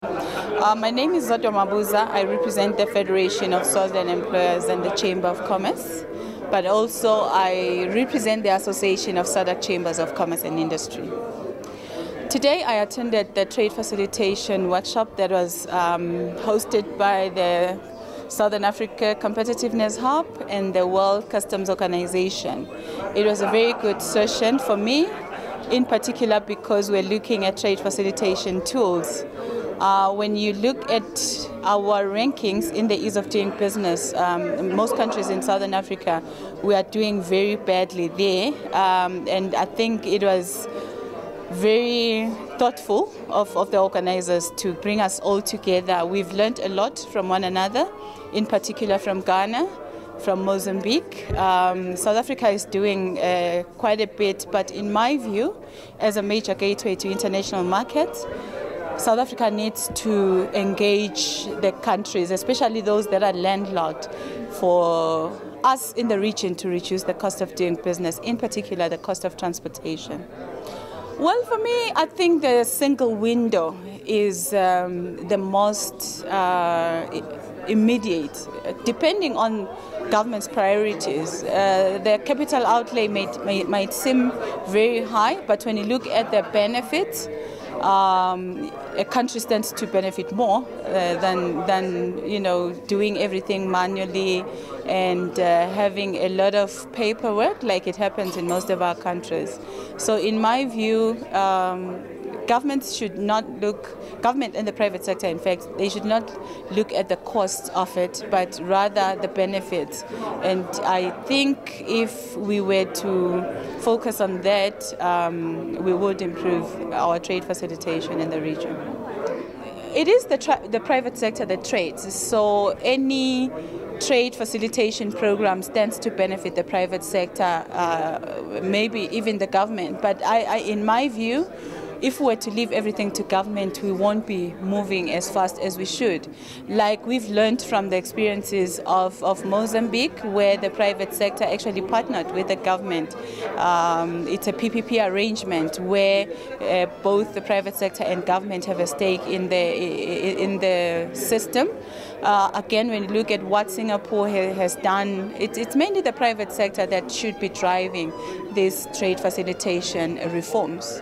My name is Zodwa Mabuza. I represent the Federation of Swaziland Employers and the Chamber of Commerce, but also I represent the Association of SADC Chambers of Commerce and Industry. Today I attended the trade facilitation workshop that was hosted by the Southern Africa Competitiveness Hub and the World Customs Organization. It was a very good session for me, in particular because we're looking at trade facilitation tools. When you look at our rankings in the ease of doing business, most countries in Southern Africa, we are doing very badly there. And I think it was very thoughtful of the organizers to bring us all together. We've learned a lot from one another, in particular from Ghana, from Mozambique. South Africa is doing quite a bit, but in my view, as a major gateway to international markets, South Africa needs to engage the countries, especially those that are landlocked, for us in the region to reduce the cost of doing business, in particular the cost of transportation. Well, for me, I think the single window is the most immediate, depending on government's priorities. The capital outlay might seem very high, but when you look at the benefits, a country stands to benefit more than doing everything manually and having a lot of paperwork like it happens in most of our countries. So in my view, government and the private sector, in fact, they should not look at the costs of it, but rather the benefits. And I think if we were to focus on that, we would improve our trade facilitation in the region. It is the private sector that trades, so any trade facilitation program stands to benefit the private sector, maybe even the government. But in my view, if we were to leave everything to government, we won't be moving as fast as we should. Like we've learned from the experiences of Mozambique, where the private sector actually partnered with the government. It's a PPP arrangement where both the private sector and government have a stake in the system. Again, when you look at what Singapore has done, it's mainly the private sector that should be driving these trade facilitation reforms.